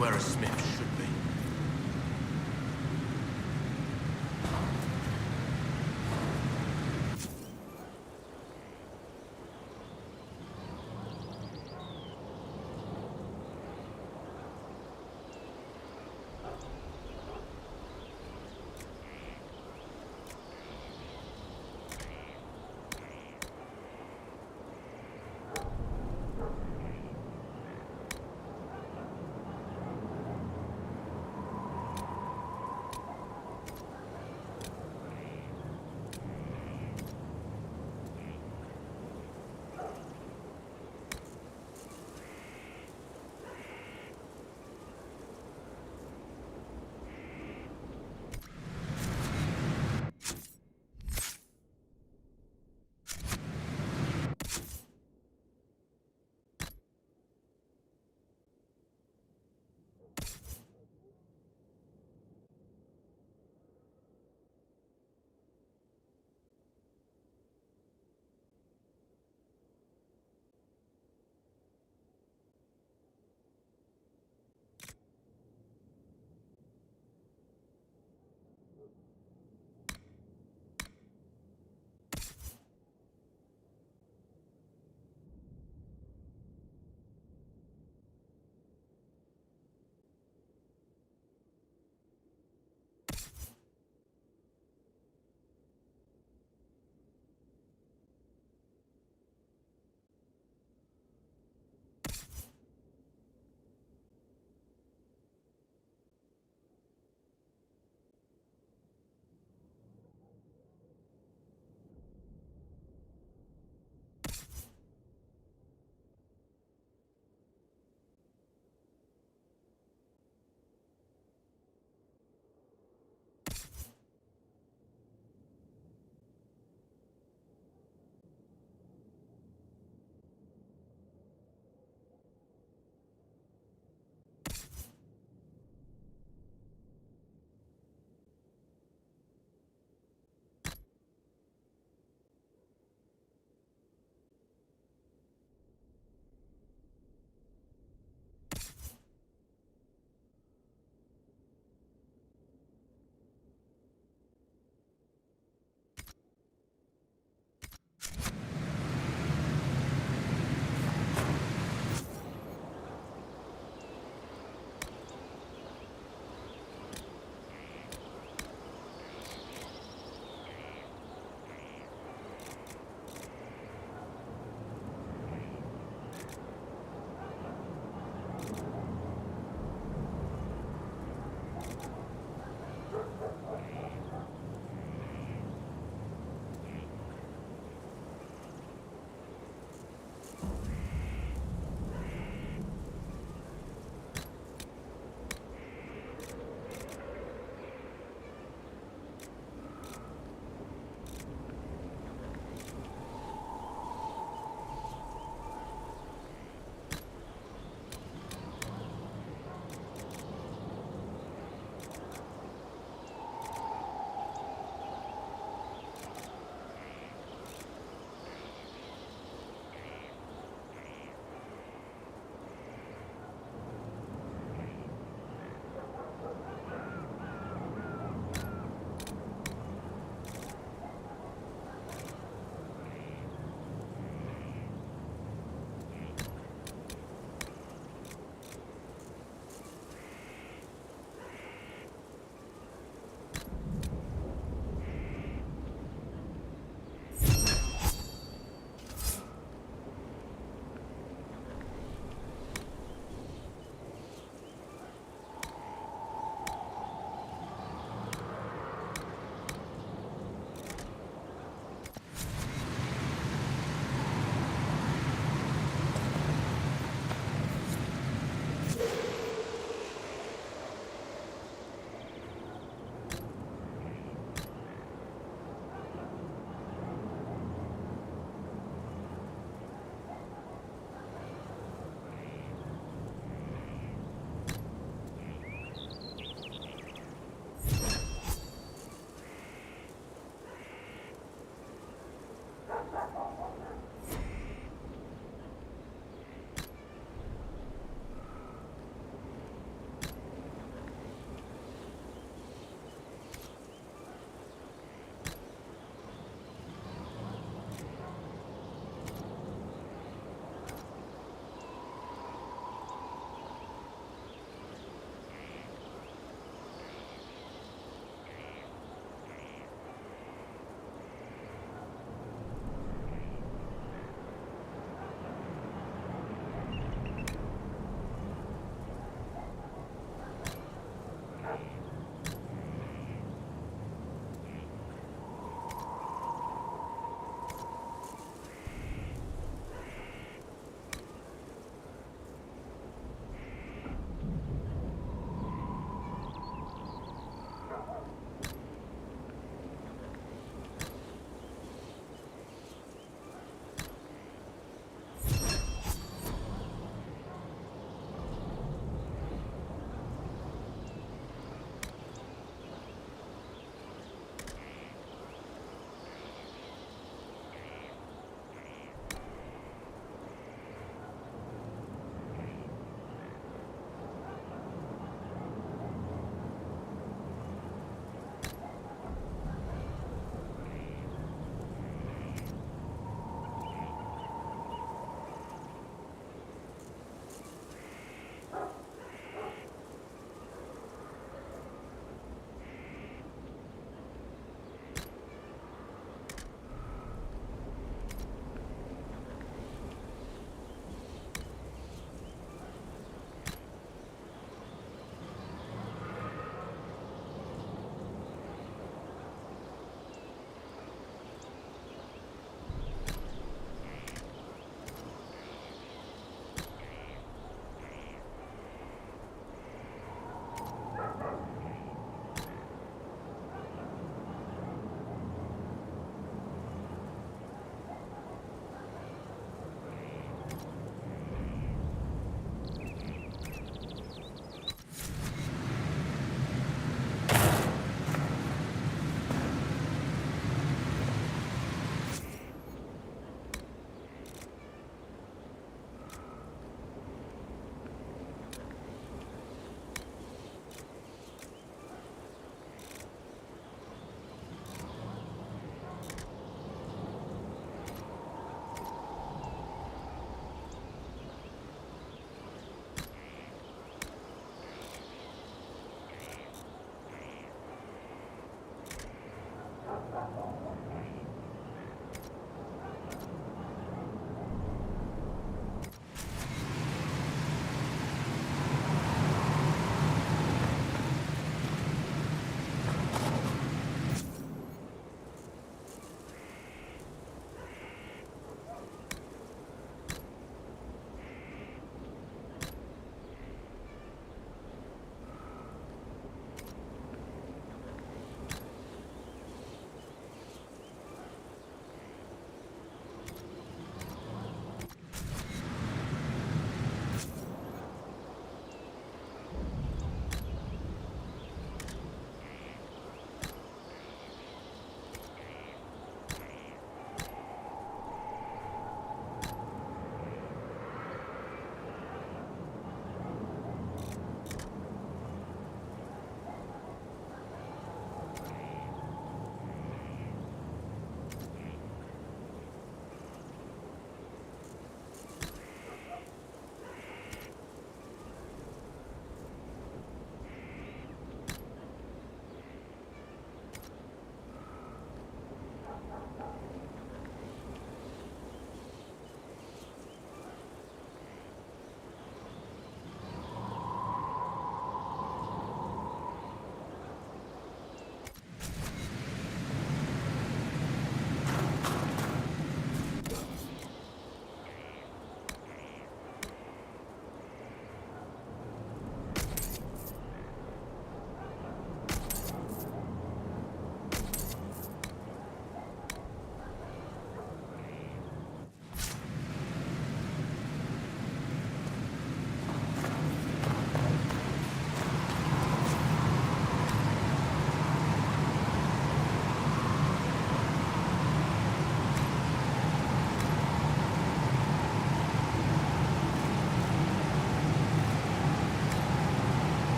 where a smith should be.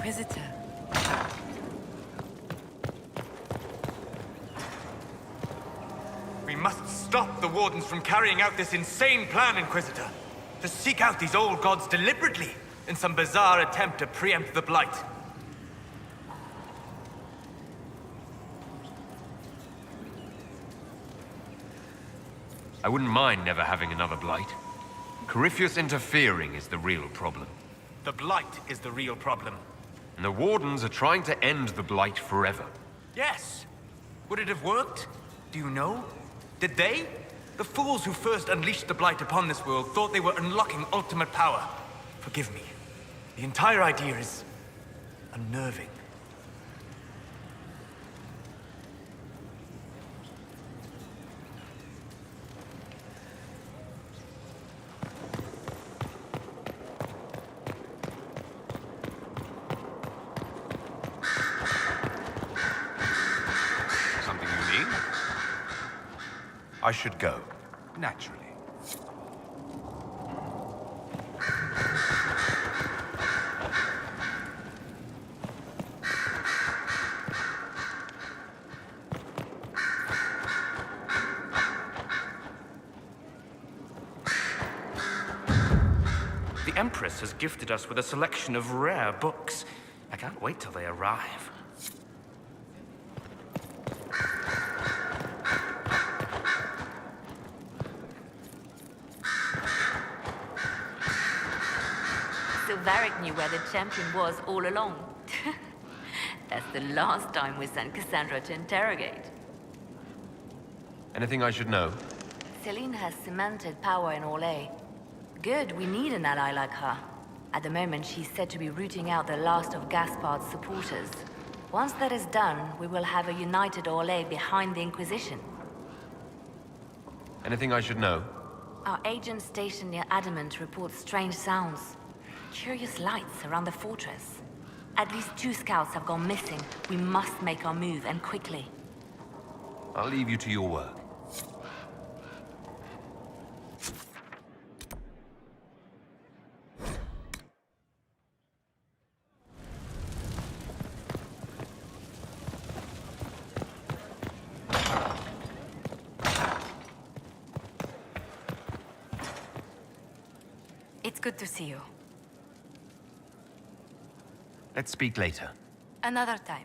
Inquisitor. We must stop the Wardens from carrying out this insane plan, Inquisitor. To seek out these old gods deliberately in some bizarre attempt to preempt the Blight. I wouldn't mind never having another Blight. Corypheus interfering is the real problem. The Blight is the real problem. And the Wardens are trying to end the Blight forever. Yes. Would it have worked? Do you know? Did they? The fools who first unleashed the Blight upon this world thought they were unlocking ultimate power. Forgive me. The entire idea is unnerving. Something you need? I should go, naturally. The Empress has gifted us with a selection of rare books. I can't wait till they arrive. Silveric knew where the champion was all along. That's the last time we sent Cassandra to interrogate. Anything I should know? Celine has cemented power in Orlais. Good, we need an ally like her. At the moment, she's said to be rooting out the last of Gaspard's supporters. Once that is done, we will have a united Orlais behind the Inquisition. Anything I should know? Our agent stationed near Adamant reports strange sounds. Curious lights around the fortress. At least 2 scouts have gone missing. We must make our move, and quickly. I'll leave you to your work. It's good to see you. Let's speak later. Another time.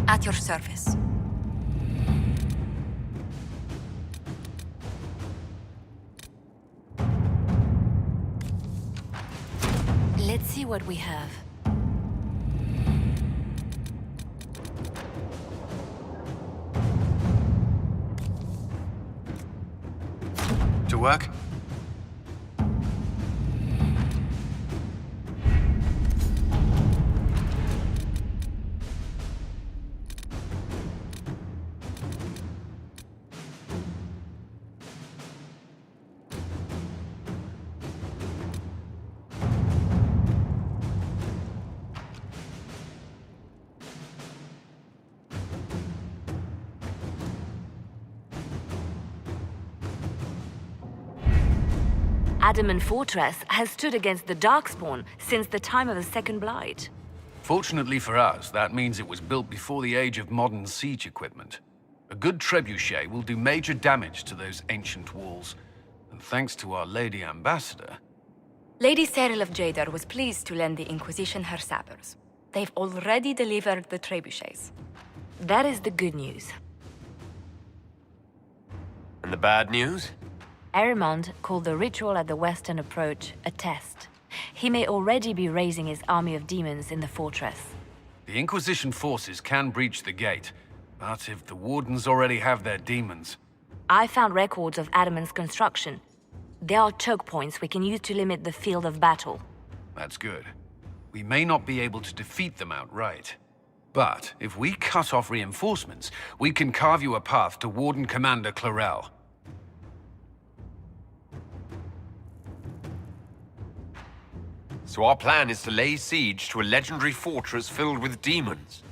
At your service. Let's see what we have. To work? Adamant Fortress has stood against the Darkspawn since the time of the Second Blight. Fortunately for us, that means it was built before the age of modern siege equipment. A good trebuchet will do major damage to those ancient walls. And thanks to our Lady Ambassador... Lady Cyril of Jadar was pleased to lend the Inquisition her sabers. They've already delivered the trebuchets. That is the good news. And the bad news? Erimond called the ritual at the western approach a test. He may already be raising his army of demons in the fortress. The Inquisition forces can breach the gate, but if the Wardens already have their demons... I found records of Adamant's construction. There are choke points we can use to limit the field of battle. That's good. We may not be able to defeat them outright. But if we cut off reinforcements, we can carve you a path to Warden Commander Clarel. So our plan is to lay siege to a legendary fortress filled with demons.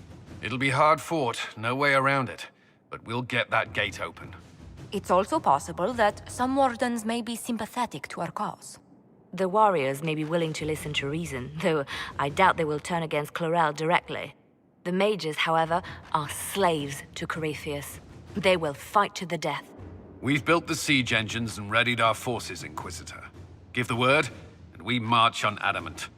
It'll be hard fought, no way around it. But we'll get that gate open. It's also possible that some wardens may be sympathetic to our cause. The warriors may be willing to listen to reason, though I doubt they will turn against Clarel directly. The mages, however, are slaves to Corypheus. They will fight to the death. We've built the siege engines and readied our forces, Inquisitor. Give the word, and we march on Adamant.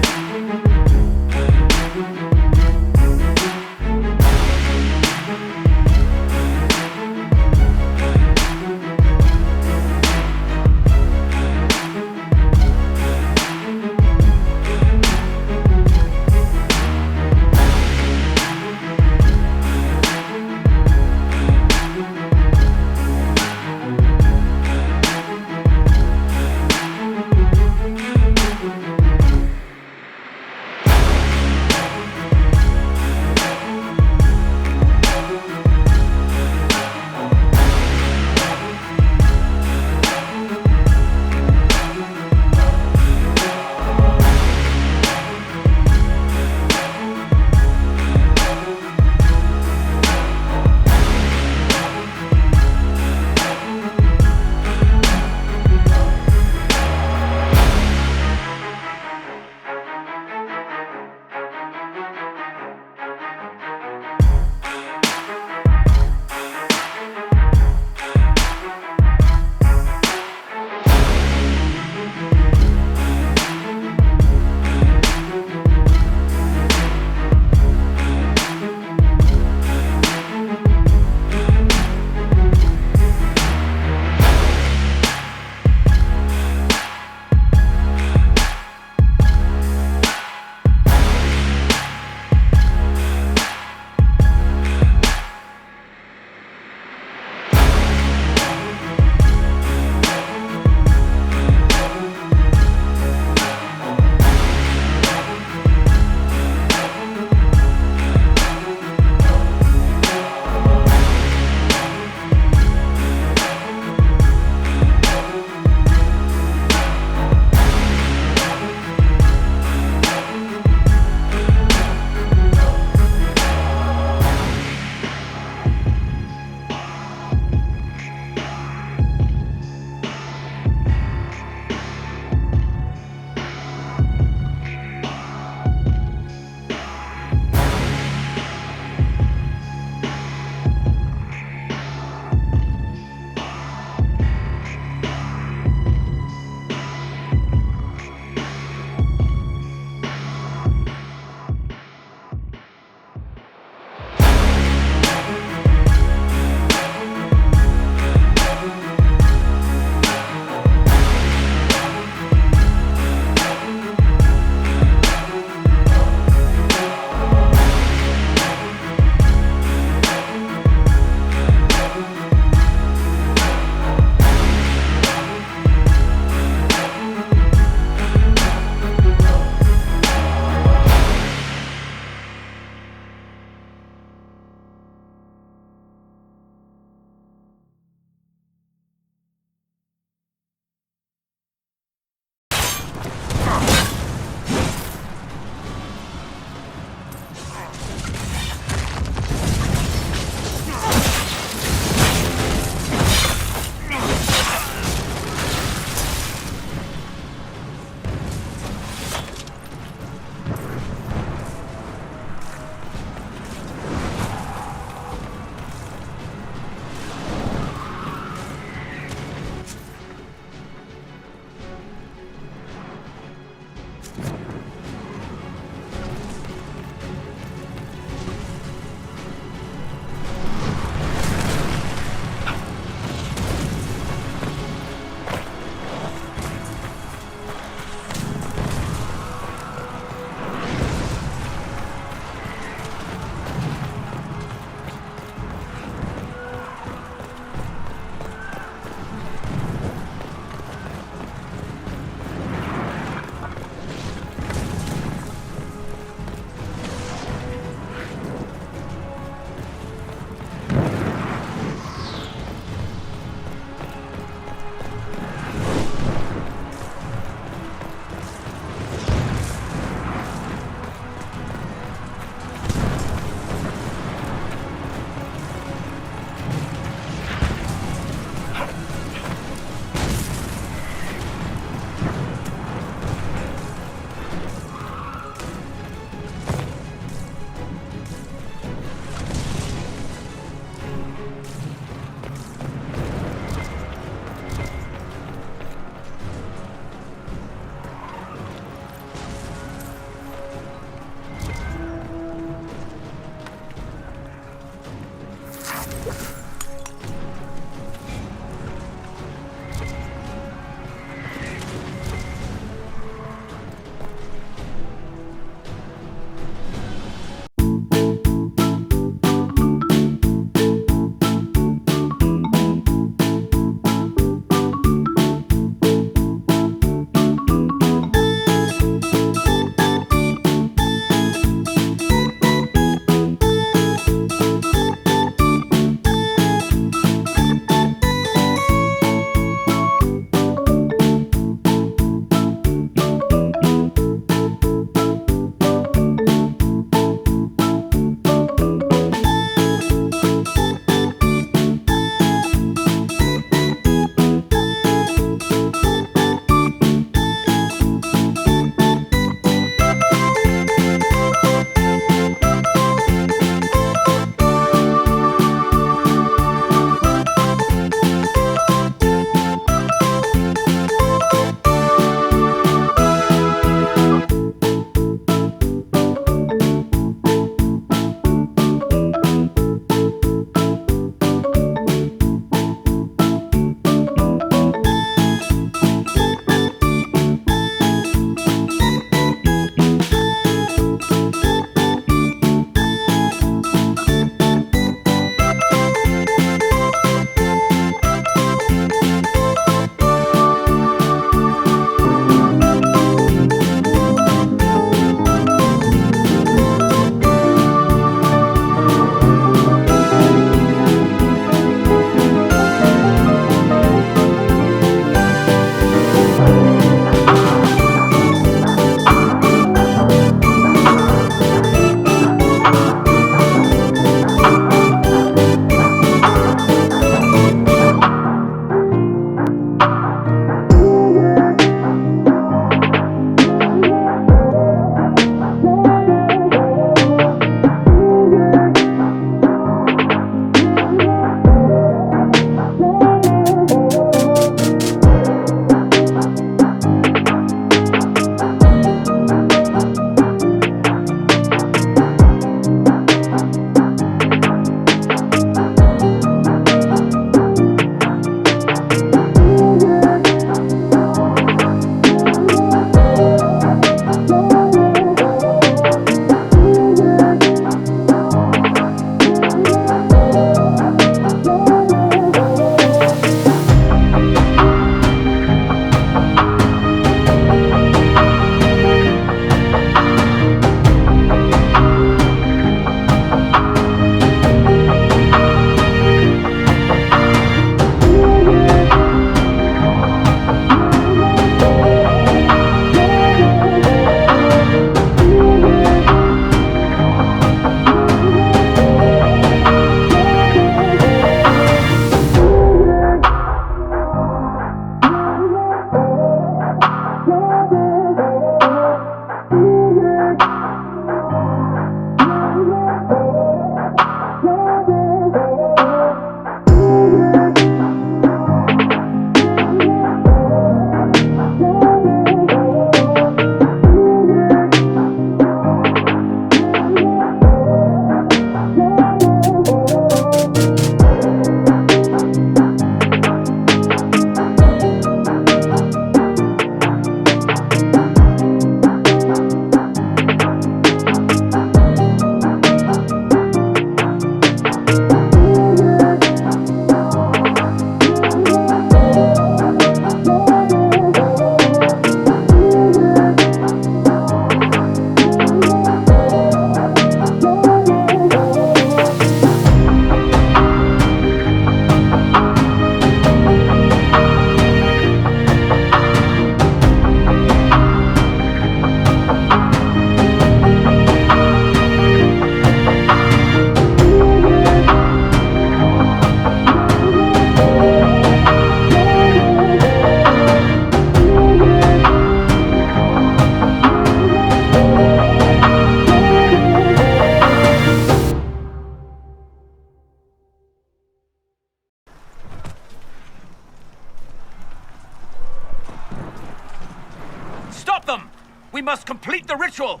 them! We must complete the ritual!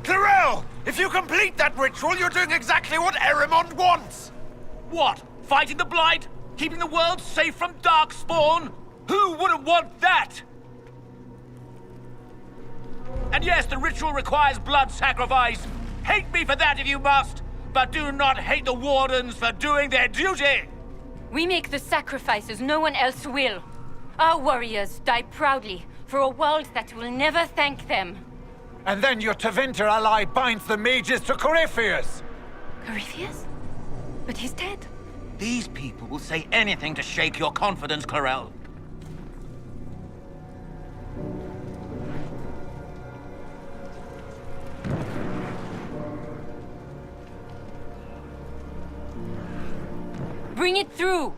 Clarel! If you complete that ritual, you're doing exactly what Erimond wants! What? Fighting the Blight? Keeping the world safe from Darkspawn? Who wouldn't want that? And yes, the ritual requires blood sacrifice. Hate me for that if you must, but do not hate the Wardens for doing their duty! We make the sacrifices no one else will. Our warriors die proudly for a world that will never thank them. And then your Tevinter ally binds the mages to Corypheus! Corypheus? But he's dead. These people will say anything to shake your confidence, Clarel. Bring it through!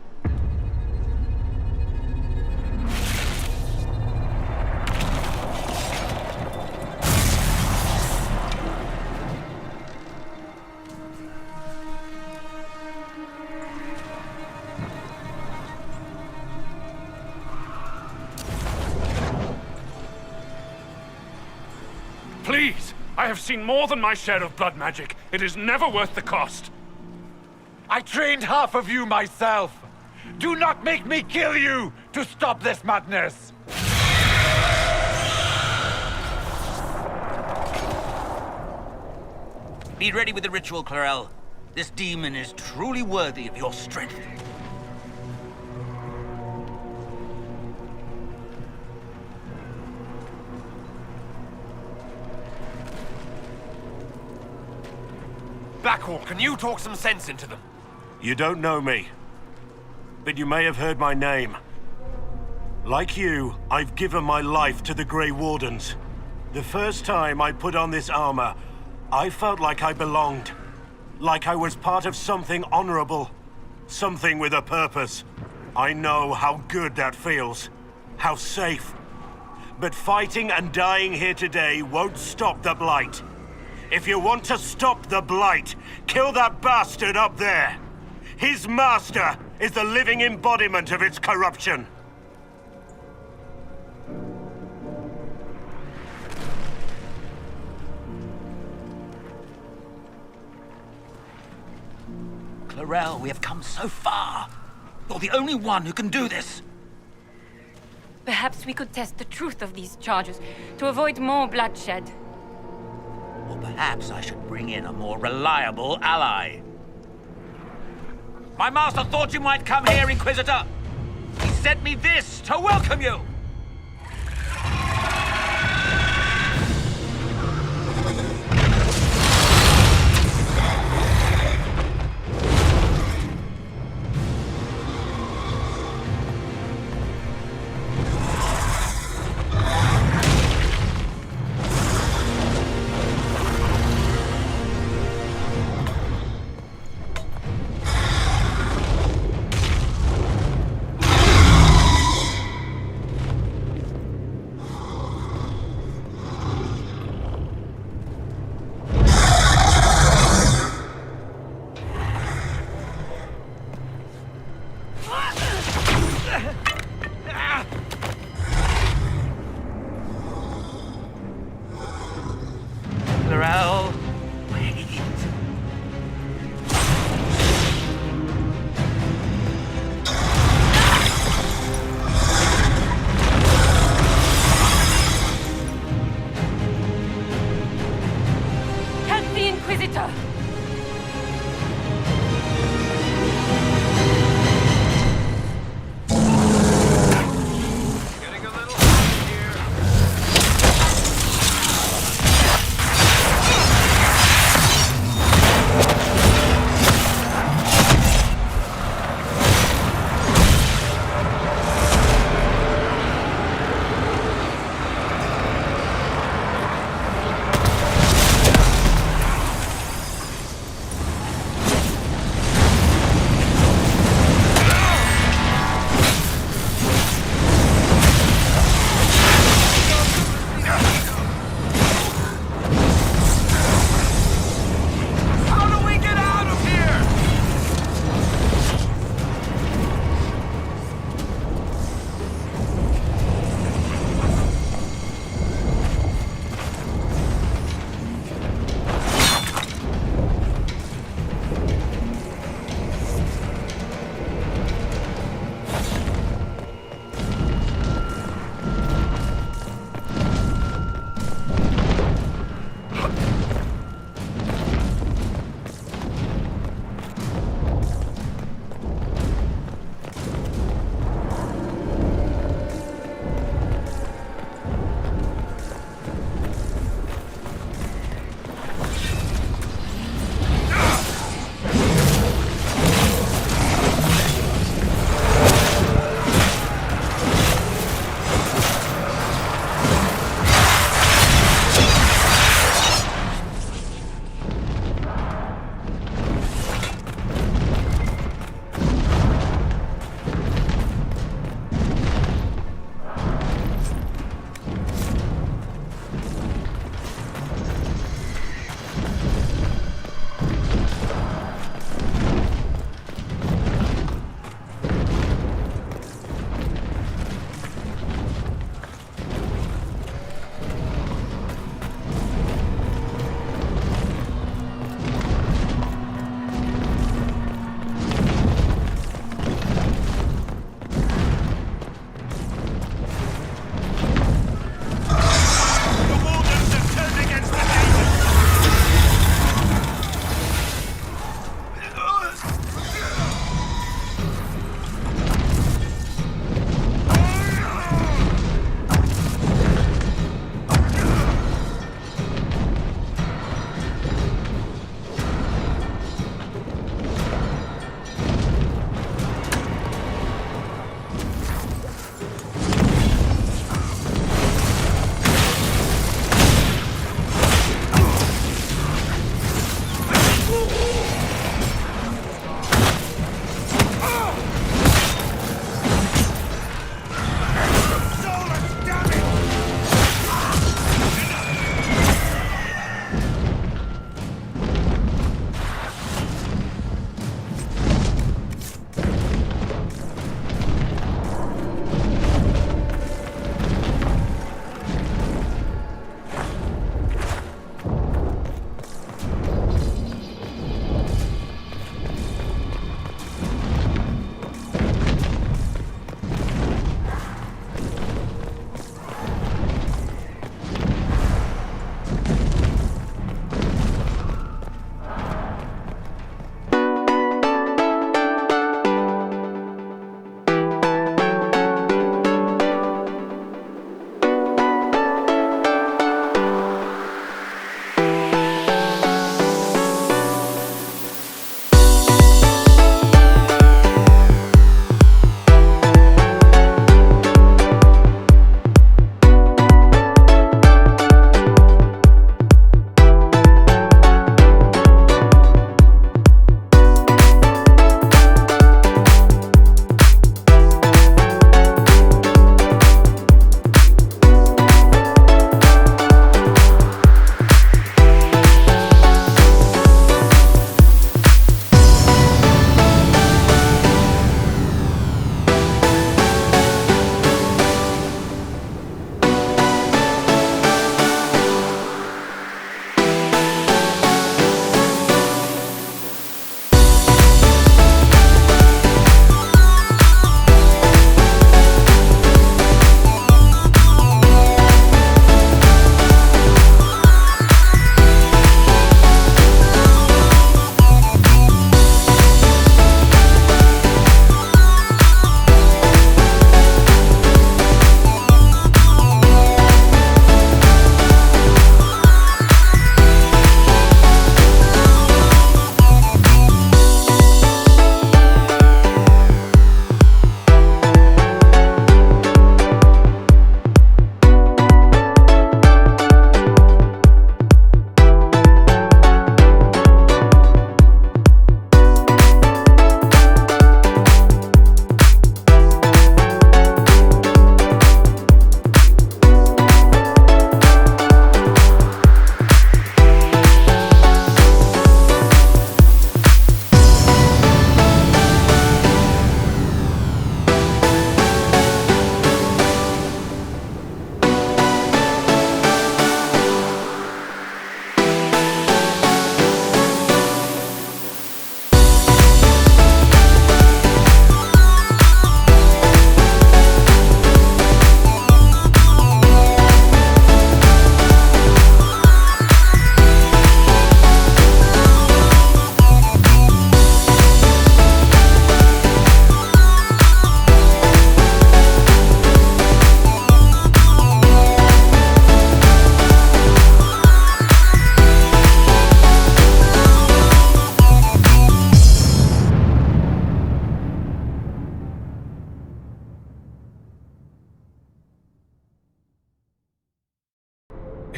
Please! I have seen more than my share of blood magic. It is never worth the cost. I trained half of you myself! Do not make me kill you to stop this madness! Be ready with the ritual, Clarel. This demon is truly worthy of your strength. Blackhawk, can you talk some sense into them? You don't know me, but you may have heard my name. Like you, I've given my life to the Grey Wardens. The first time I put on this armor, I felt like I belonged. Like I was part of something honorable. Something with a purpose. I know how good that feels. How safe. But fighting and dying here today won't stop the Blight. If you want to stop the Blight, kill that bastard up there! His master is the living embodiment of its corruption. Clarel, we have come so far. You're the only one who can do this. Perhaps we could test the truth of these charges to avoid more bloodshed. Or perhaps I should bring in a more reliable ally. My master thought you might come here, Inquisitor. He sent me this to welcome you.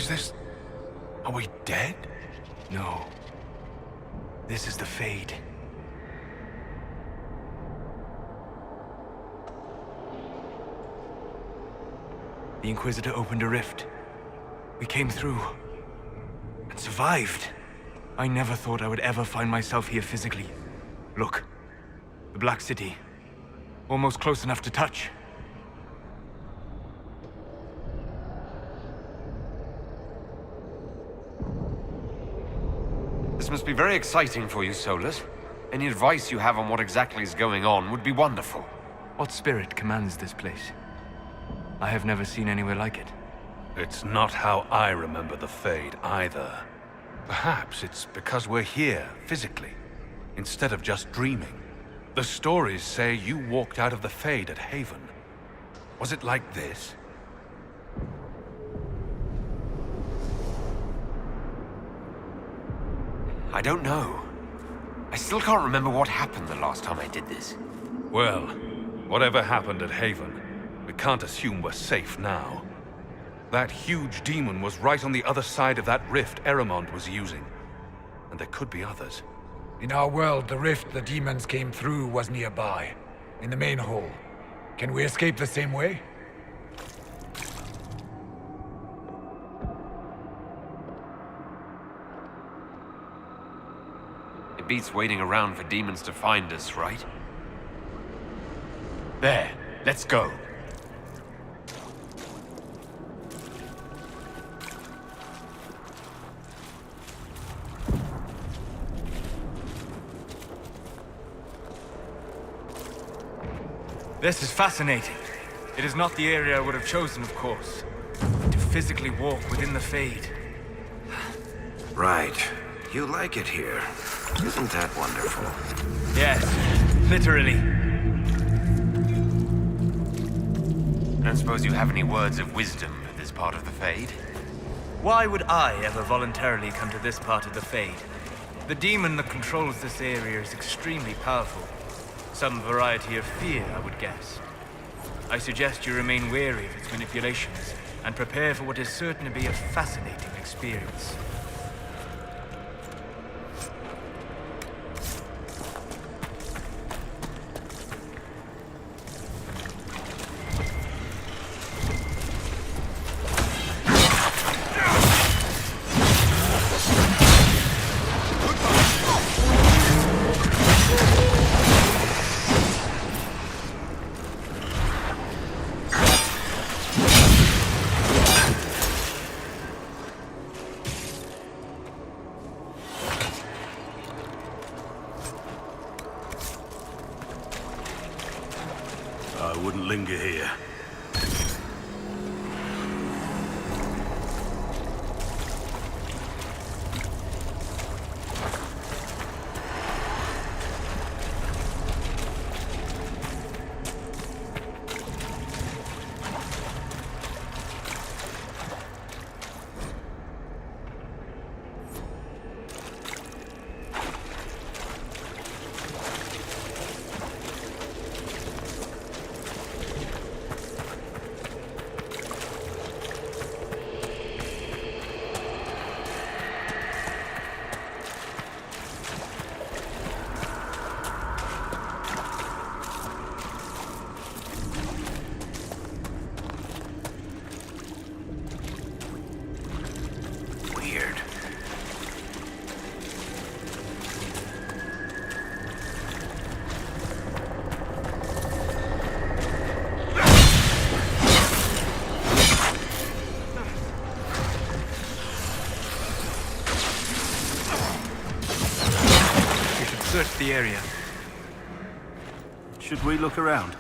Is this... Are we dead? No. This is the Fade. The Inquisitor opened a rift. We came through. And survived. I never thought I would ever find myself here physically. Look. The Black City. Almost close enough to touch. This must be very exciting for you, Solus. Any advice you have on what exactly is going on would be wonderful. What spirit commands this place? I have never seen anywhere like it. It's not how I remember the Fade, either. Perhaps it's because we're here, physically, instead of just dreaming. The stories say you walked out of the Fade at Haven. Was it like this? I don't know. I still can't remember what happened the last time I did this. Well, whatever happened at Haven, we can't assume we're safe now. That huge demon was right on the other side of that rift Eramond was using. And there could be others. In our world, the rift the demons came through was nearby, in the main hall. Can we escape the same way? It beats waiting around for demons to find us, right? There. Let's go. This is fascinating. It is not the area I would have chosen, of course. To physically walk within the Fade. Right. You like it here. Isn't that wonderful? Yes, literally. I don't suppose you have any words of wisdom for this part of the Fade? Why would I ever voluntarily come to this part of the Fade? The demon that controls this area is extremely powerful. Some variety of fear, I would guess. I suggest you remain wary of its manipulations, and prepare for what is certain to be a fascinating experience. I wouldn't linger here. Search the area. Should we look around?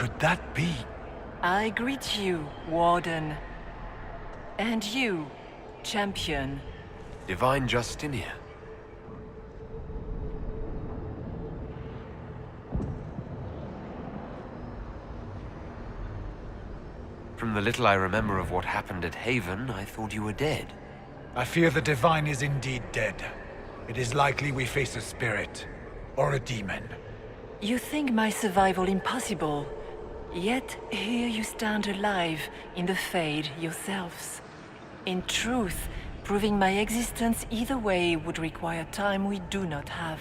could that be? I greet you, Warden. And you, Champion. Divine Justinia. From the little I remember of what happened at Haven, I thought you were dead. I fear the Divine is indeed dead. It is likely we face a spirit. Or a demon. You think my survival impossible, yet here you stand alive in the Fade yourselves. In truth, proving my existence either way would require time we do not have.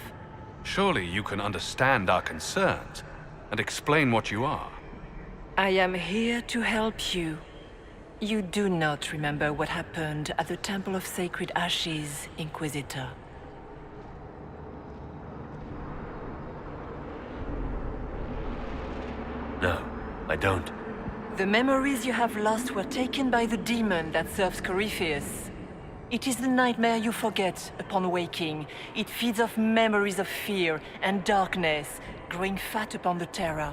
Surely you can understand our concerns and explain what you are. I am here to help you. You do not remember what happened at the Temple of Sacred Ashes, Inquisitor. No, I don't. The memories you have lost were taken by the demon that serves Corypheus. It is the nightmare you forget upon waking. It feeds off memories of fear and darkness, growing fat upon the terror.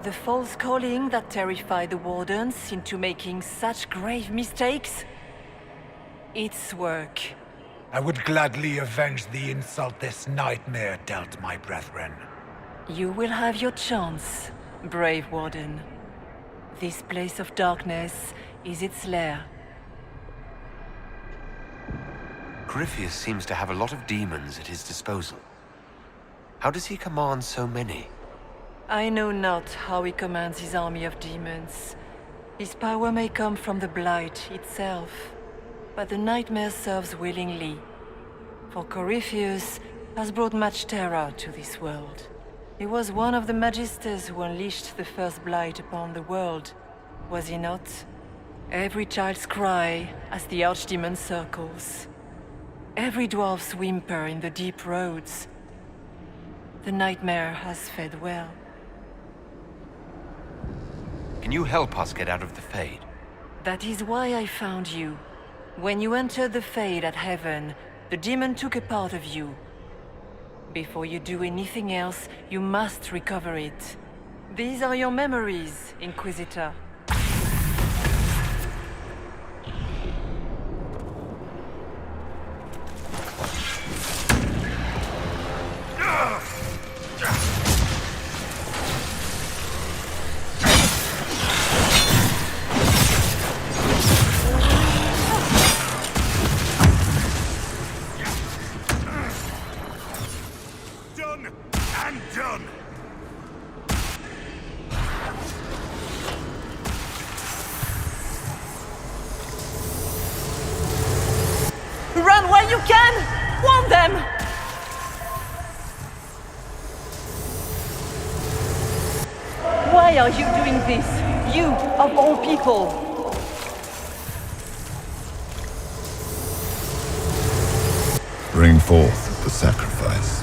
The false calling that terrified the Wardens into making such grave mistakes? Its work. I would gladly avenge the insult this nightmare dealt my brethren. You will have your chance, brave Warden. This place of darkness is its lair. Corypheus seems to have a lot of demons at his disposal. How does he command so many? I know not how he commands his army of demons. His power may come from the Blight itself, but the nightmare serves willingly. For Corypheus has brought much terror to this world. He was one of the Magisters who unleashed the first Blight upon the world, was he not? Every child's cry as the Archdemon circles. Every dwarf's whimper in the deep roads. The nightmare has fed well. Can you help us get out of the Fade? That is why I found you. When you entered the Fade at Heaven, the demon took a part of you. Before you do anything else, you must recover it. These are your memories, Inquisitor. Run where you can! Warn them! Why are you doing this? You, of all people! Bring forth the sacrifice.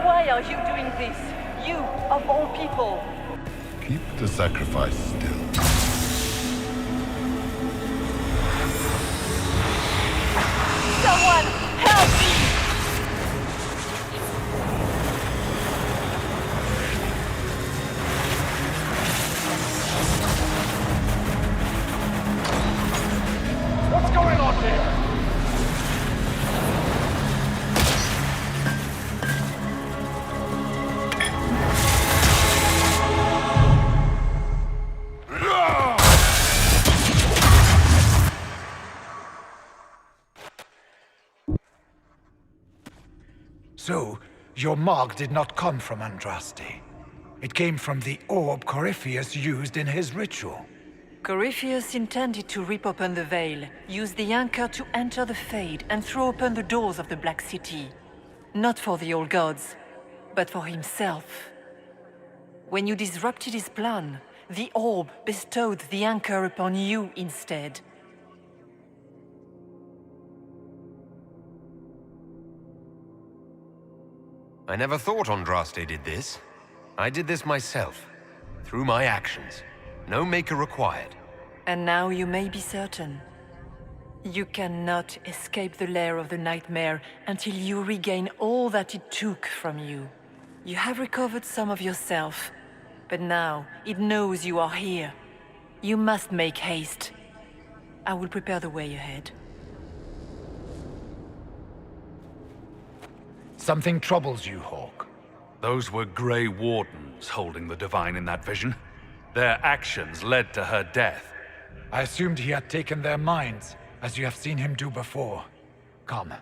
Why are you doing this? You, of all people! Keep the sacrifice still. Someone, help! What's going on here? So, your mark did not come from Andraste. It came from the orb Corypheus used in his ritual. Corypheus intended to rip open the veil, use the anchor to enter the Fade, and throw open the doors of the Black City. Not for the old gods, but for himself. When you disrupted his plan, the orb bestowed the anchor upon you instead. I never thought Andraste did this. I did this myself, through my actions. No maker required. And now you may be certain. You cannot escape the lair of the nightmare until you regain all that it took from you. You have recovered some of yourself, but now it knows you are here. You must make haste. I will prepare the way ahead. Something troubles you, Hawk. Those were Grey Wardens holding the Divine in that vision. Their actions led to her death. I assumed he had taken their minds, as you have seen him do before. Come,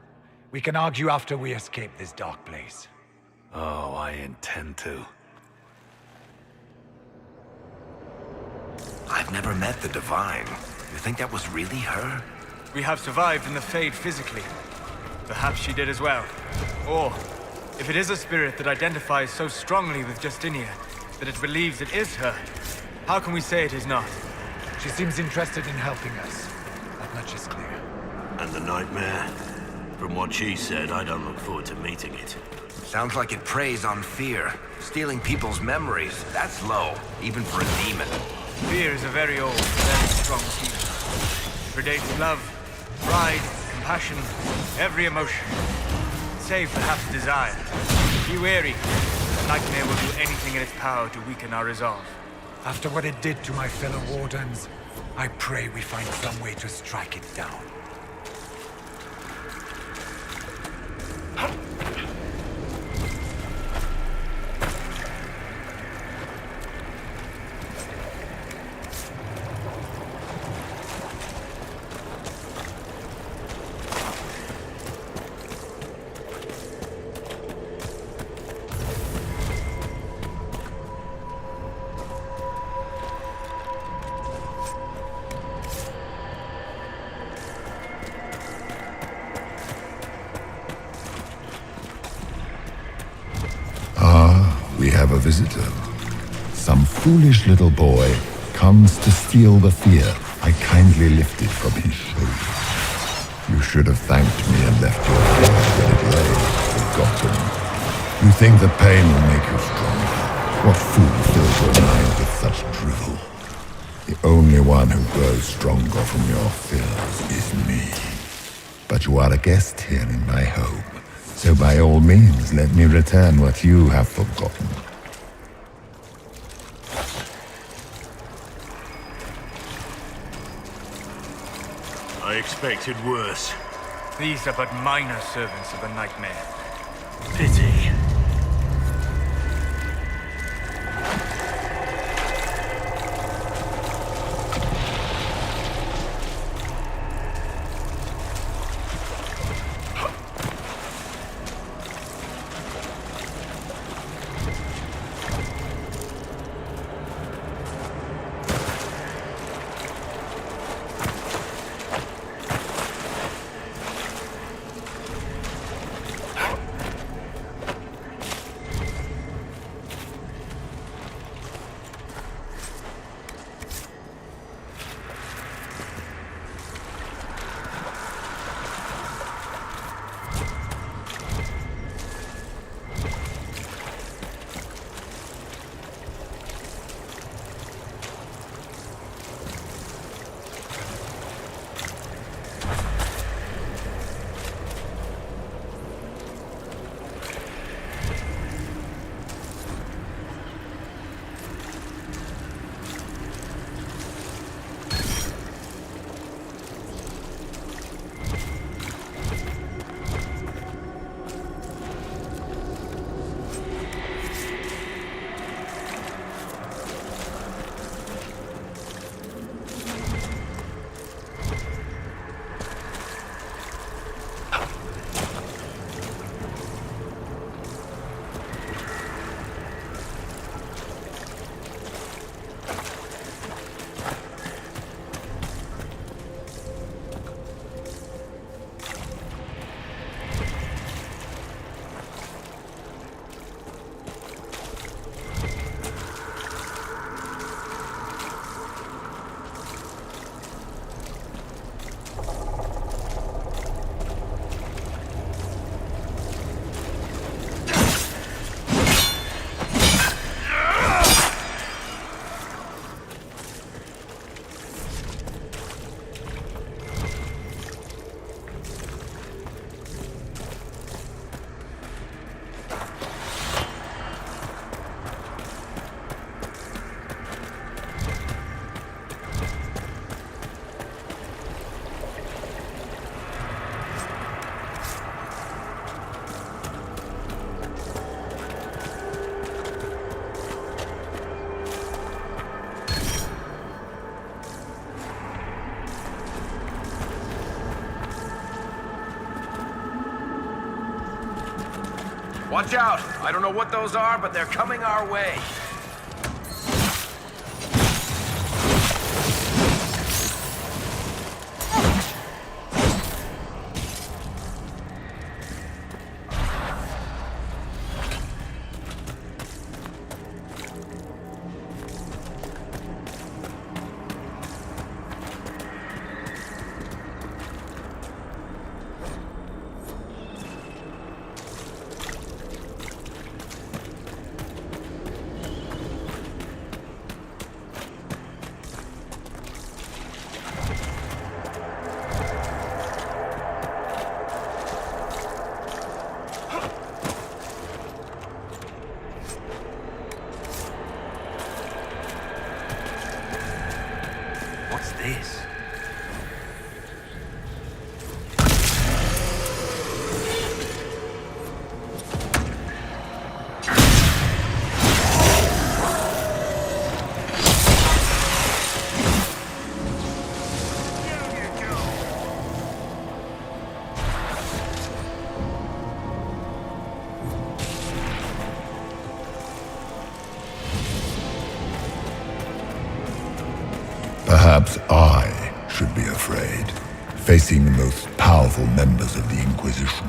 we can argue after we escape this dark place. Oh, I intend to. I've never met the Divine. You think that was really her? We have survived in the Fade physically. Perhaps she did as well. Or, if it is a spirit that identifies so strongly with Justinia that it believes it is her, how can we say it is not? She seems interested in helping us. That much is clear. And the nightmare? From what she said, I don't look forward to meeting it. Sounds like it preys on fear. Stealing people's memories. That's low, even for a demon. Fear is a very old, very strong feeling. It predates love, pride, compassion, every emotion. Save perhaps desire. Be wary. The nightmare will do anything in its power to weaken our resolve. After what it did to my fellow Wardens, I pray we find some way to strike it down. We have a visitor. Some foolish little boy comes to steal the fear I kindly lifted from his shoulders. You should have thanked me and left your fear where it lay, forgotten. You think the pain will make you stronger. What fool fills your mind with such drivel? The only one who grows stronger from your fears is me. But you are a guest here in my home. So by all means, let me return what you have forgotten. I expected worse. These are but minor servants of the nightmare. Pity. Watch out! I don't know what those are, but they're coming our way. This. Perhaps I should be afraid, facing the most powerful members of the Inquisition.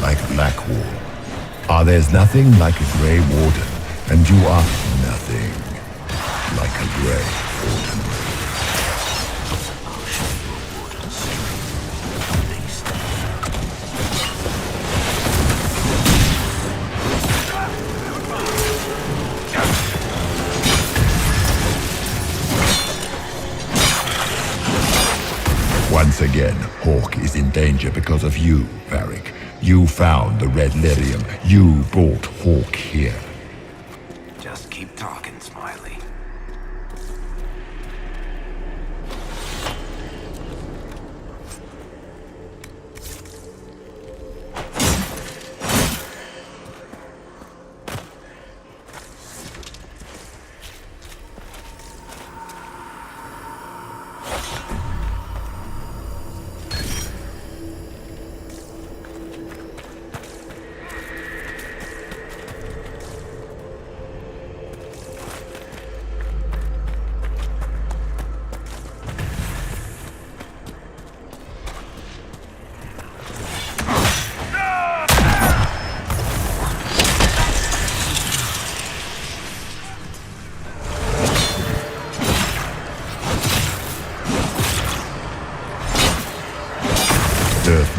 Like Blackwall. There's nothing like a Grey Warden, and you are nothing like a Grey Warden. Once again, Hawk is in danger because of you, Varric. You found the Red Lyrium. You brought Hawk here. Just keep talking, Smiley.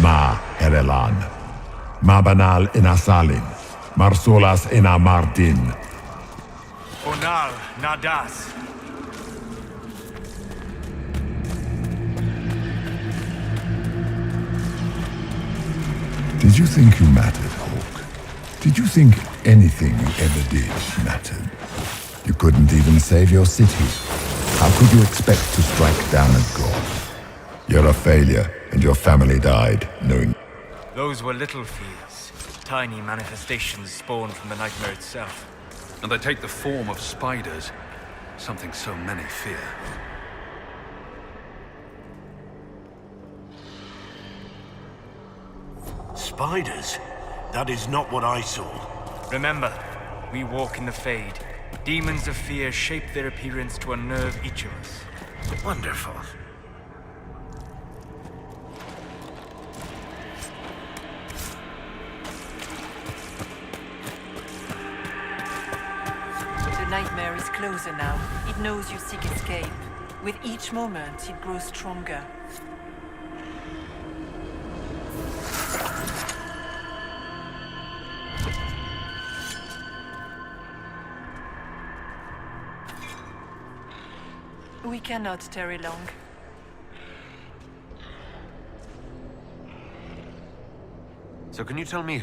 Ma Herelan, Mabanal Inasalin, Marsolas Inamardin. Onal Nadas. Did you think you mattered, Hawk? Did you think anything you ever did mattered? You couldn't even save your city. How could you expect to strike down a god? You're a failure, and your family died, knowing... Those were little fears. Tiny manifestations spawned from the nightmare itself. And they take the form of spiders. Something so many fear. Spiders? That is not what I saw. Remember, we walk in the Fade. Demons of fear shape their appearance to unnerve each of us. Wonderful. The nightmare is closer now. It knows you seek escape. With each moment, it grows stronger. We cannot tarry long. So can you tell me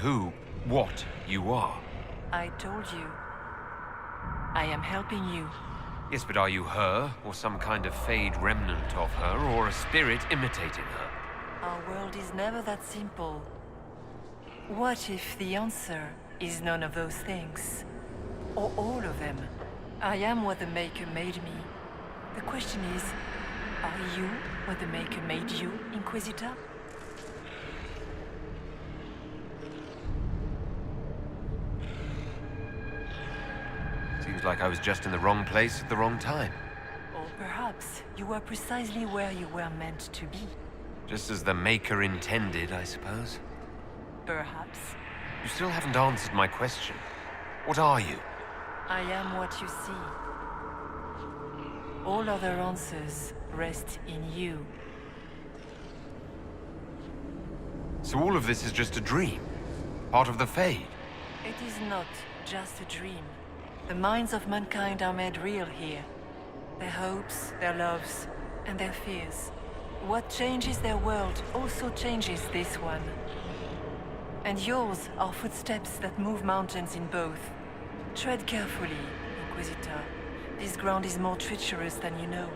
what you are? I told you. I am helping you. Yes, but are you her, or some kind of Fade remnant of her, or a spirit imitating her? Our world is never that simple. What if the answer is none of those things? Or all of them? I am what the Maker made me. The question is, are you what the Maker made you, Inquisitor? Seems like I was just in the wrong place at the wrong time. Or perhaps you were precisely where you were meant to be. Just as the Maker intended, I suppose. Perhaps. You still haven't answered my question. What are you? I am what you see. All other answers rest in you. So all of this is just a dream? Part of the Fade? It is not just a dream. The minds of mankind are made real here. Their hopes, their loves, and their fears. What changes their world also changes this one. And yours are footsteps that move mountains in both. Tread carefully, Inquisitor. This ground is more treacherous than you know.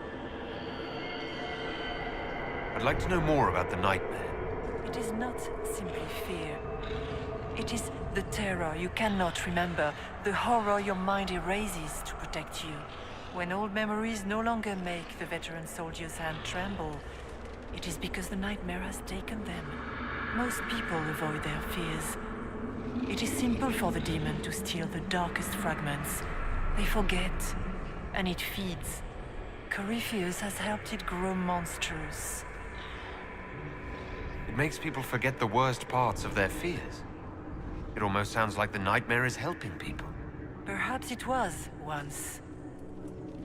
I'd like to know more about the Nightmare. It is not simply fear. It is the terror you cannot remember, the horror your mind erases to protect you. When old memories no longer make the veteran soldier's hand tremble, it is because the Nightmare has taken them. Most people avoid their fears. It is simple for the demon to steal the darkest fragments. They forget, and it feeds. Corypheus has helped it grow monstrous. It makes people forget the worst parts of their fears. It almost sounds like the Nightmare is helping people. Perhaps it was, once.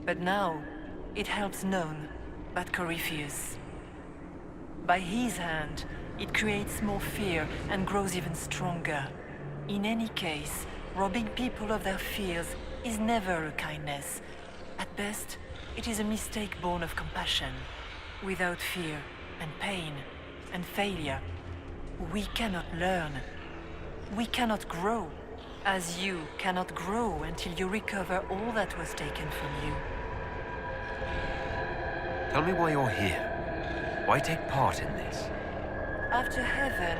But now, it helps none but Corypheus. By his hand, it creates more fear and grows even stronger. In any case, robbing people of their fears is never a kindness. At best, it is a mistake born of compassion. Without fear and pain and failure, we cannot learn. We cannot grow, as you cannot grow until you recover all that was taken from you. Tell me why you're here. Why take part in this? After heaven,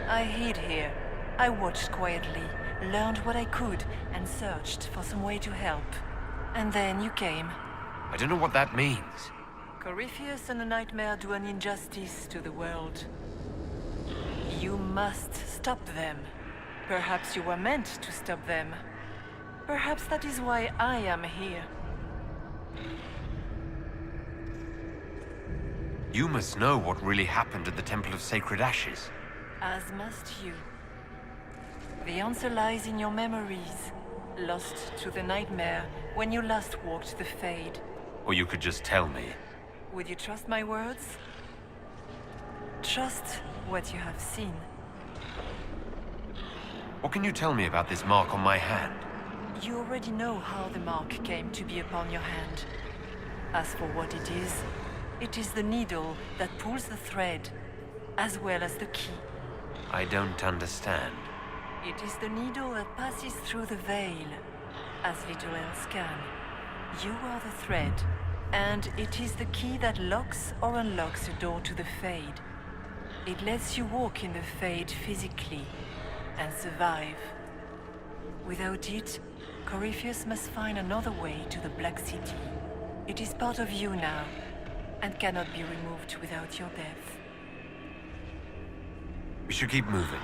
I hid here. I watched quietly, learned what I could, and searched for some way to help. And then you came. I don't know what that means. Corypheus and the Nightmare do an injustice to the world. You must stop them. Perhaps you were meant to stop them. Perhaps that is why I am here. You must know what really happened at the Temple of Sacred Ashes. As must you. The answer lies in your memories, lost to the Nightmare when you last walked the Fade. Or you could just tell me. Would you trust my words? Trust what you have seen. What can you tell me about this mark on my hand? You already know how the mark came to be upon your hand. As for what it is the needle that pulls the thread, as well as the key. I don't understand. It is the needle that passes through the veil, as little else can. You are the thread, and it is the key that locks or unlocks a door to the Fade. It lets you walk in the Fade physically, and survive. Without it, Corypheus must find another way to the Black City. It is part of you now, and cannot be removed without your death. We should keep moving.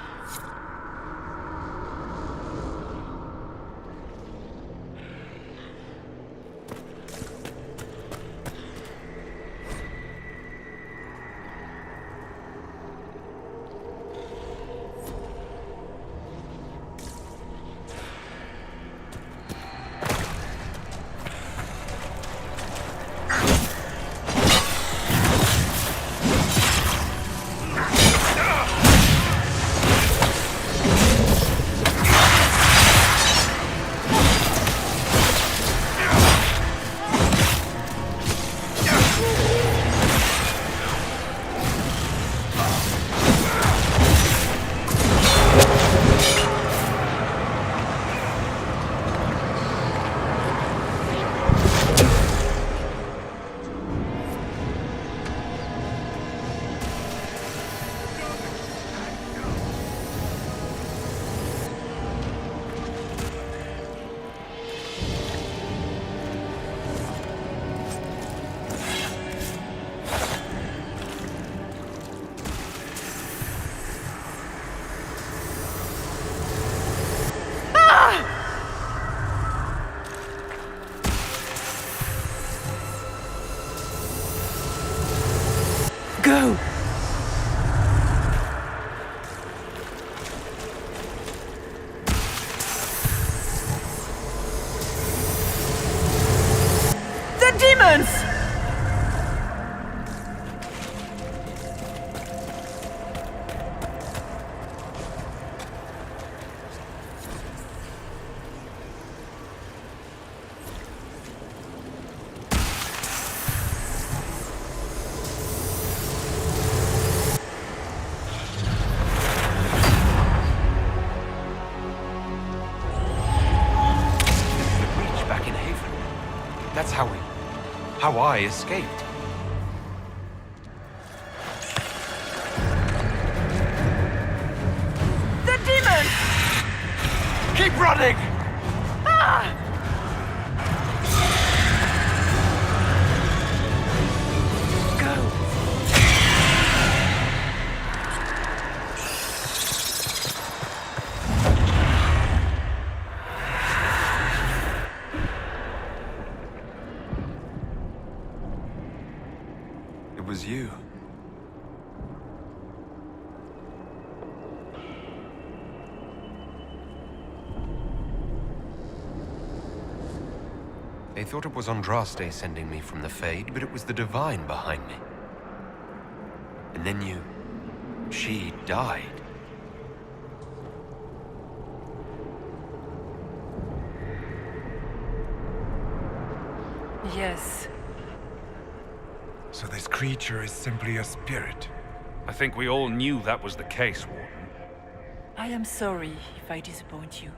That's how I escaped. The demon! Keep running! Ah! It was you. They thought it was Andraste sending me from the Fade, but it was the Divine behind me. And then she died. Yes. So this creature is simply a spirit. I think we all knew that was the case, Warden. I am sorry if I disappoint you.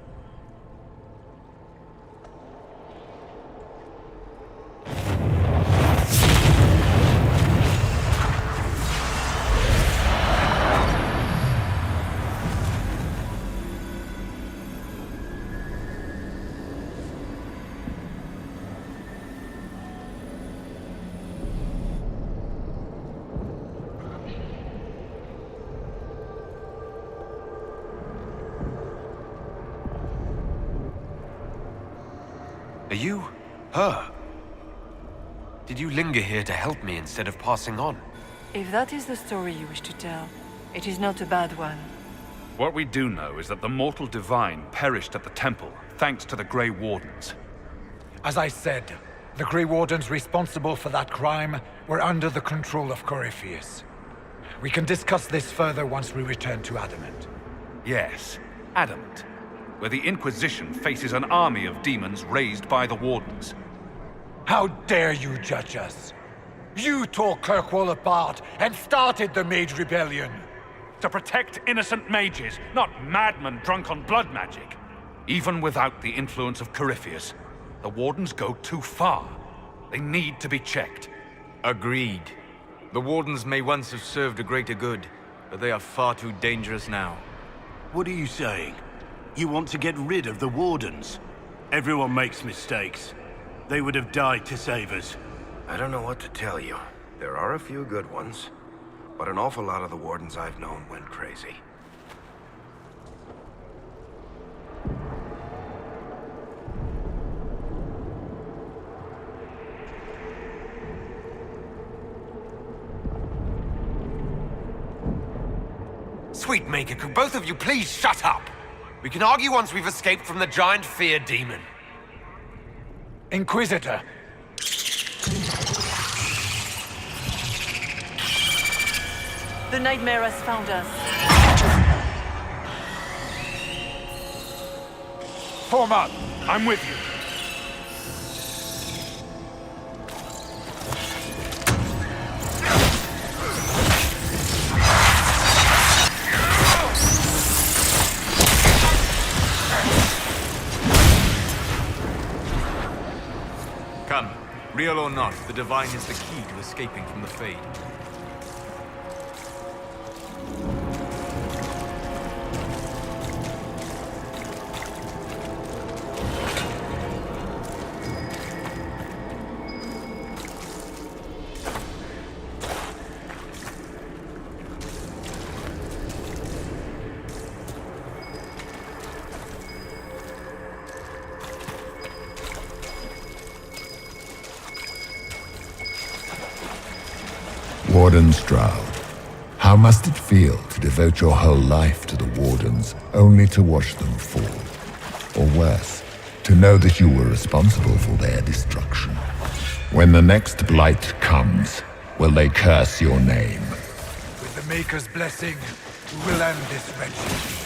Are you her? Did you linger here to help me instead of passing on? If that is the story you wish to tell, it is not a bad one. What we do know is that the mortal divine perished at the temple, thanks to the Grey Wardens. As I said, the Grey Wardens responsible for that crime were under the control of Corypheus. We can discuss this further once we return to Adamant. Yes, Adamant, where the Inquisition faces an army of demons raised by the Wardens. How dare you judge us? You tore Kirkwall apart and started the Mage Rebellion. To protect innocent mages, not madmen drunk on blood magic. Even without the influence of Corypheus, the Wardens go too far. They need to be checked. Agreed. The Wardens may once have served a greater good, but they are far too dangerous now. What are you saying? You want to get rid of the Wardens? Everyone makes mistakes. They would have died to save us. I don't know what to tell you. There are a few good ones, but an awful lot of the Wardens I've known went crazy. Sweetmaker, could both of you please shut up? We can argue once we've escaped from the giant fear demon. Inquisitor! The nightmare has found us. Form up! I'm with you. Come, real or not, the Divine is the key to escaping from the Fade. Warden Stroud, how must it feel to devote your whole life to the Wardens, only to watch them fall? Or worse, to know that you were responsible for their destruction? When the next blight comes, will they curse your name? With the Maker's blessing, we will end this wretched.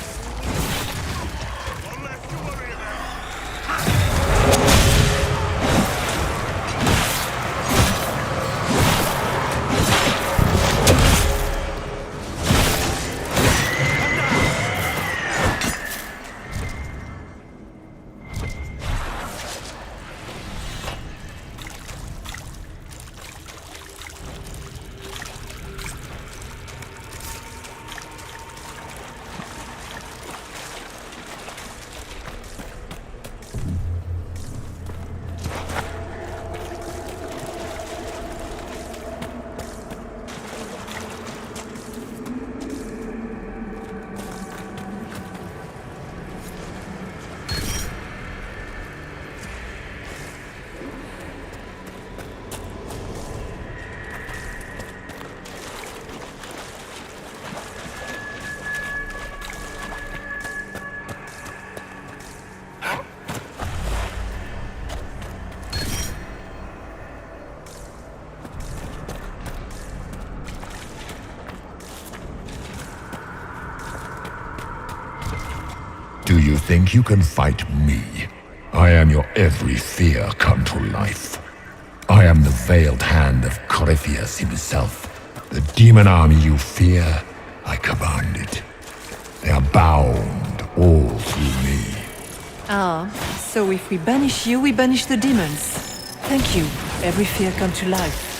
Do you think you can fight me? I am your every fear come to life. I am the veiled hand of Corypheus himself. The demon army you fear, I command it. They are bound all through me. Ah, so if we banish you, we banish the demons. Thank you. Every fear come to life.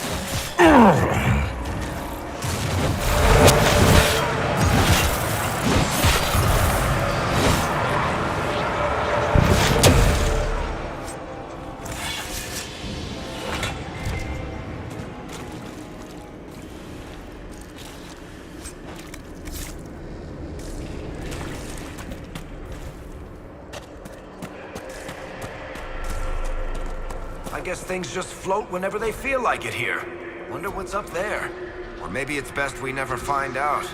I guess things just float whenever they feel like it here. Wonder what's up there. Or maybe it's best we never find out.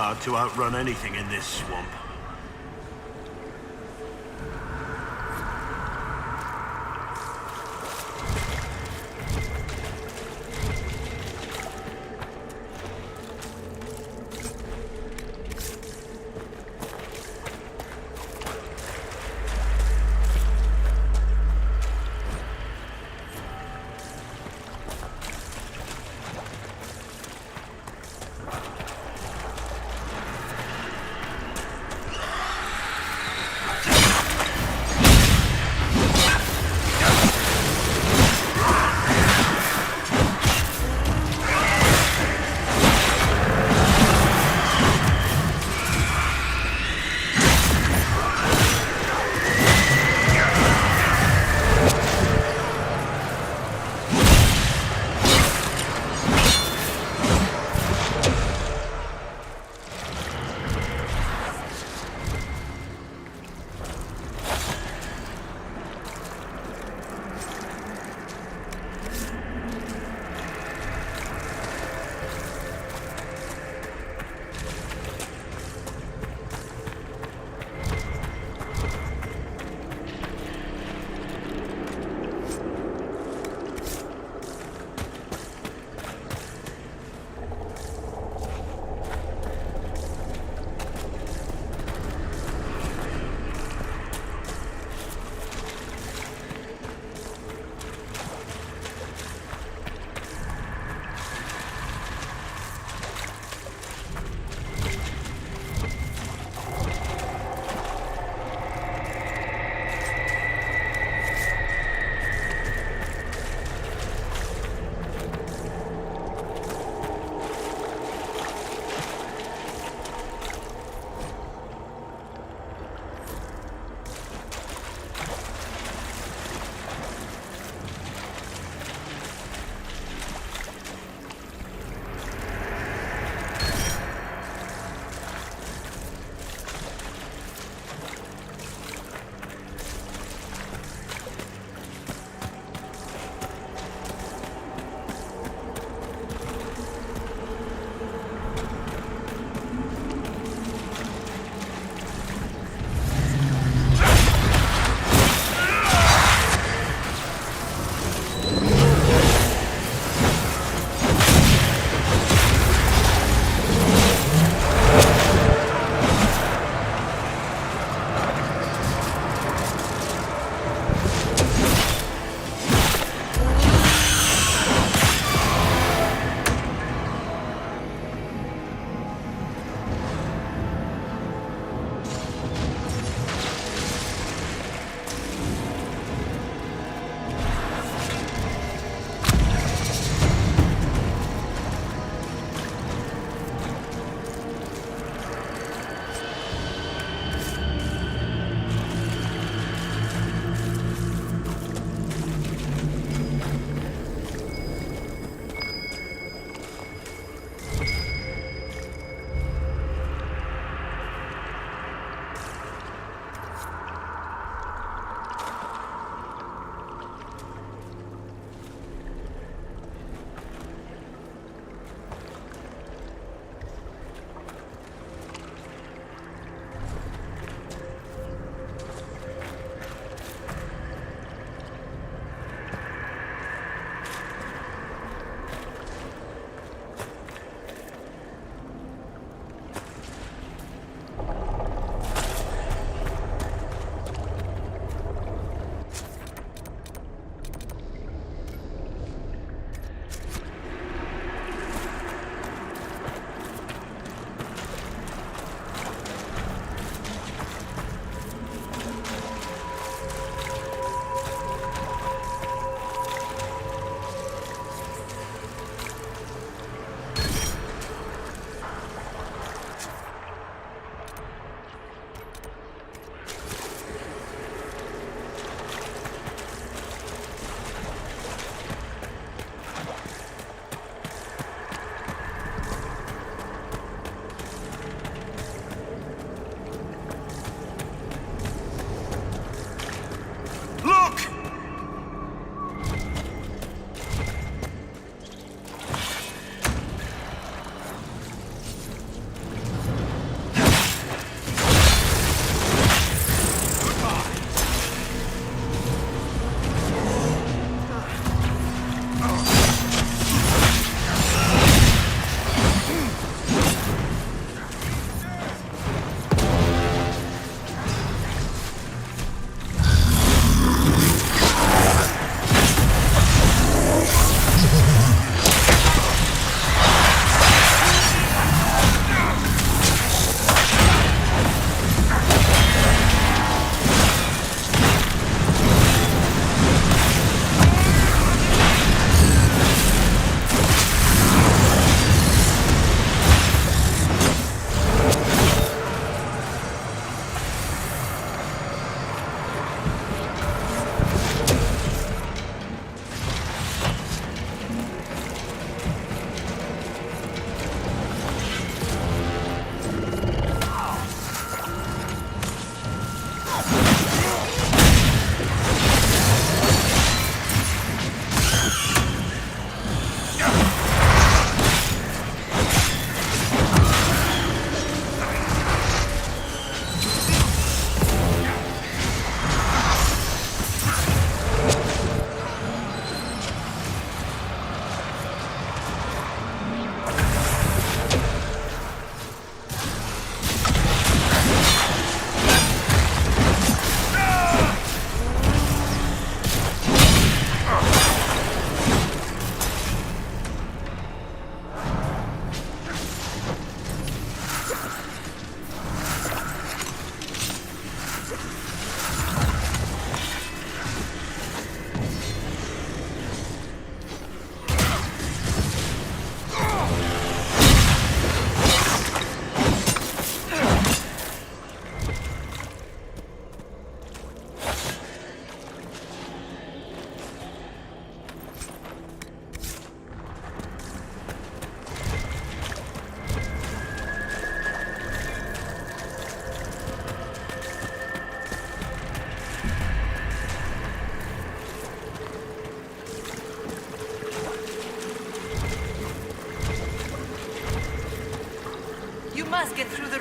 hard to outrun anything in this swamp.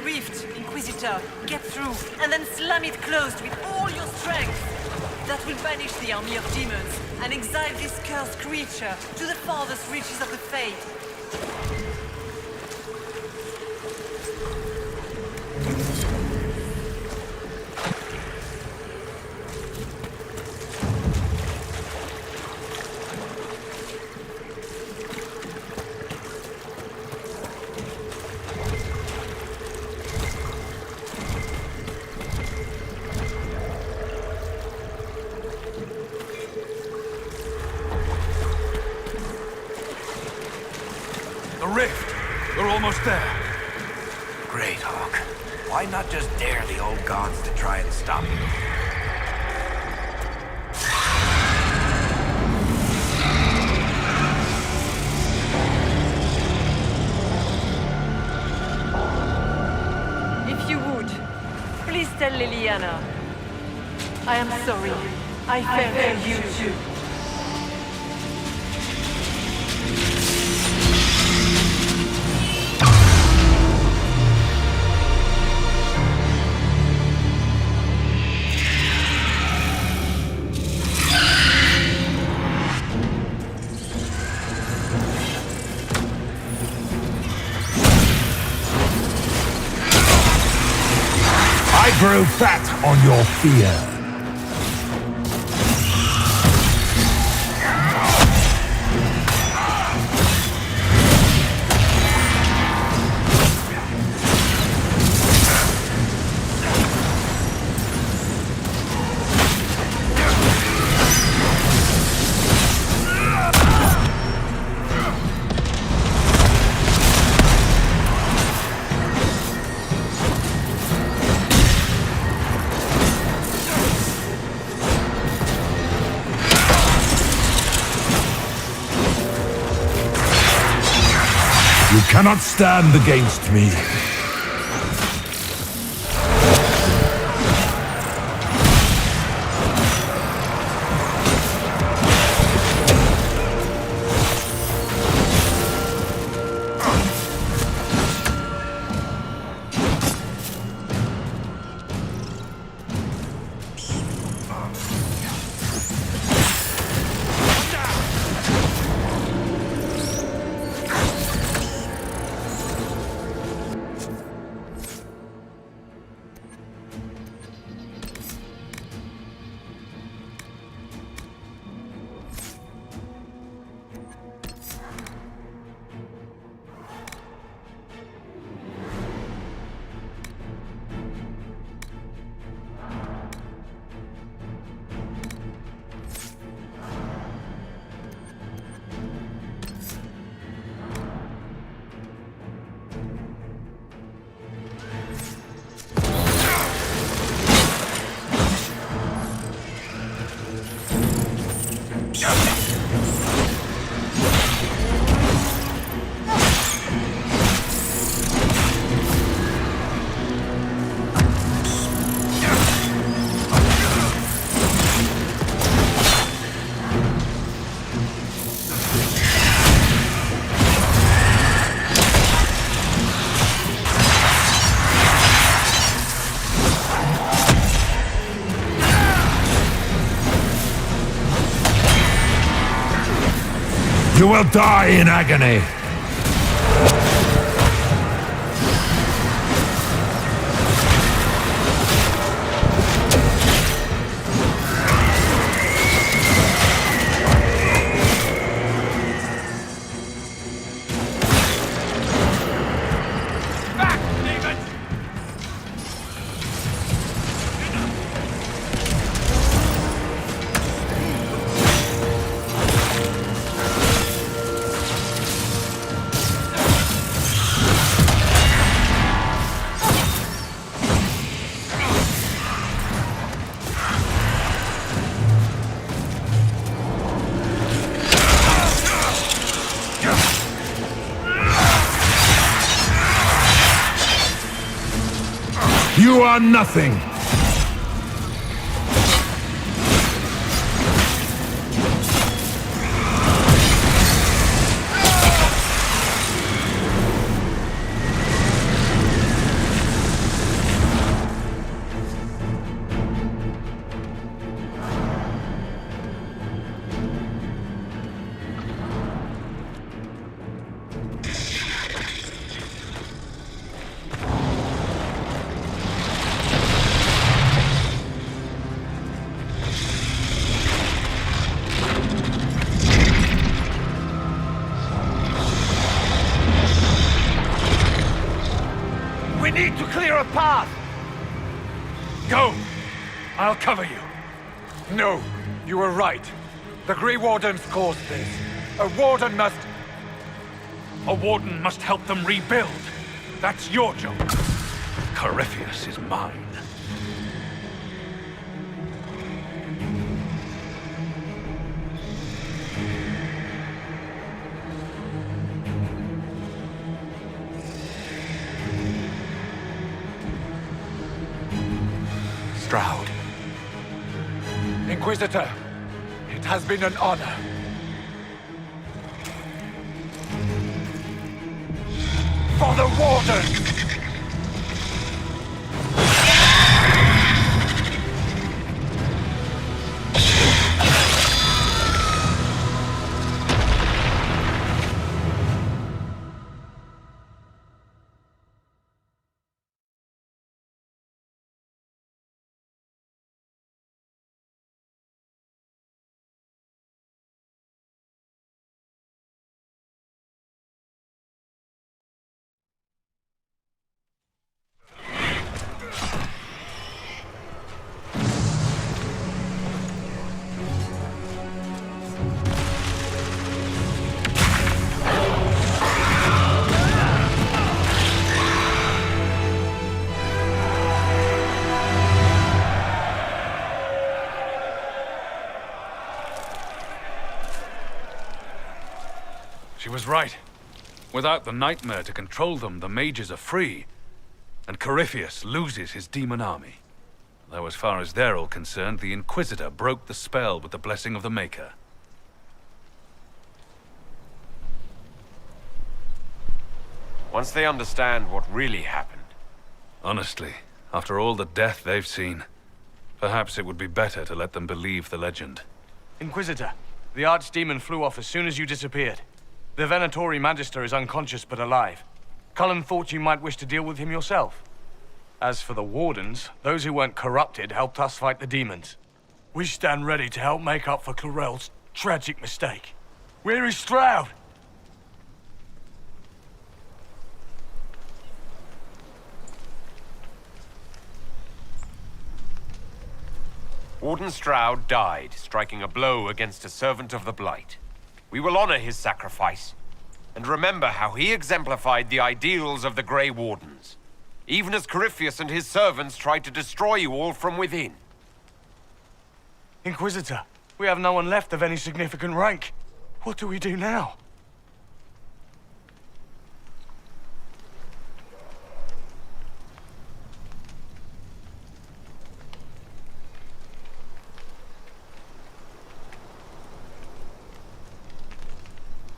rift, Inquisitor. Get through, and then slam it closed with all your strength. That will banish the army of demons and exile this cursed creature to the farthest reaches of the Fade. The rift! We're almost there. Great, Hawk. Why not just dare the old gods to try and stop you? If you would, please tell Liliana. I am sorry. I fell for you too. I grow fat on your fear. You cannot stand against me. You will die in agony. You are nothing. path! Go! I'll cover you. No, you were right. The Grey Wardens caused this. A Warden must... A Warden must help them rebuild. That's your job. Corypheus is mine. Stroud. Inquisitor, it has been an honor. For the Warden! She was right. Without the nightmare to control them, the mages are free. And Corypheus loses his demon army. Though as far as they're all concerned, the Inquisitor broke the spell with the blessing of the Maker. Once they understand what really happened. Honestly, after all the death they've seen, perhaps it would be better to let them believe the legend. Inquisitor, the Archdemon flew off as soon as you disappeared. The Venatori Magister is unconscious but alive. Cullen thought you might wish to deal with him yourself. As for the Wardens, those who weren't corrupted helped us fight the demons. We stand ready to help make up for Clarel's tragic mistake. Where is Stroud? Warden Stroud died, striking a blow against a servant of the Blight. We will honor his sacrifice, and remember how he exemplified the ideals of the Grey Wardens, even as Corypheus and his servants tried to destroy you all from within. Inquisitor, we have no one left of any significant rank. What do we do now?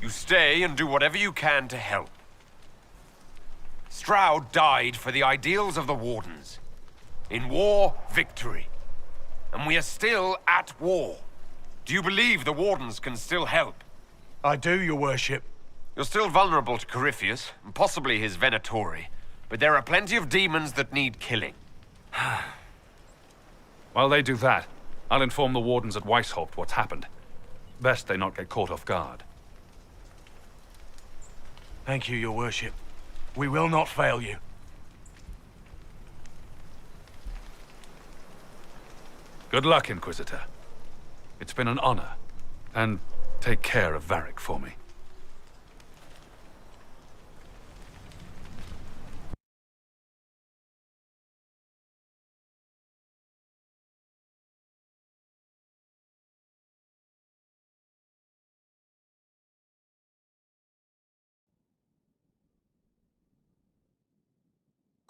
You stay and do whatever you can to help. Stroud died for the ideals of the Wardens. In war, victory. And we are still at war. Do you believe the Wardens can still help? I do, your worship. You're still vulnerable to Corypheus, and possibly his Venatori, but there are plenty of demons that need killing. While they do that, I'll inform the Wardens at Weishaupt what's happened. Best they not get caught off guard. Thank you, your worship. We will not fail you. Good luck, Inquisitor. It's been an honor. And take care of Varric for me.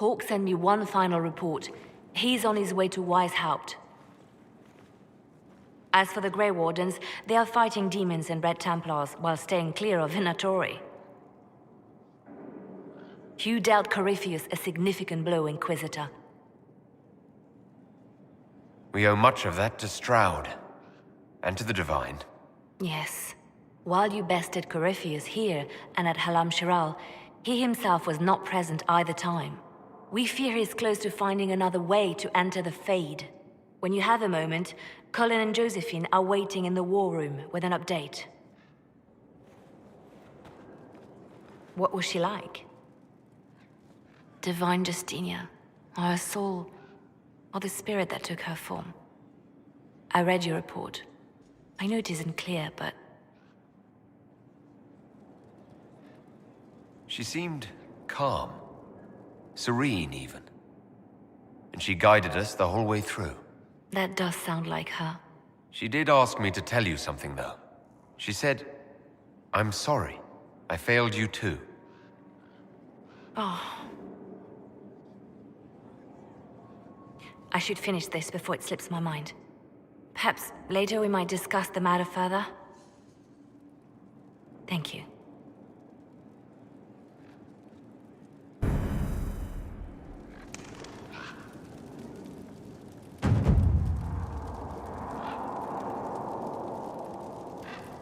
Hawk sent me one final report. He's on his way to Weishaupt. As for the Grey Wardens, they are fighting demons and Red Templars while staying clear of Venatori. You dealt Corypheus a significant blow, Inquisitor. We owe much of that to Stroud. And to the Divine. Yes. While you bested Corypheus here and at Halam Shiral, he himself was not present either time. We fear he's close to finding another way to enter the Fade. When you have a moment, Cullen and Josephine are waiting in the war room with an update. What was she like? Divine Justinia, or her soul, or the spirit that took her form. I read your report. I know it isn't clear, but... She seemed calm, serene even. And she guided us the whole way through. That does sound like her. She did ask me to tell you something, though. She said, "I'm sorry. I failed you too." Oh. I should finish this before it slips my mind. Perhaps later we might discuss the matter further. Thank you.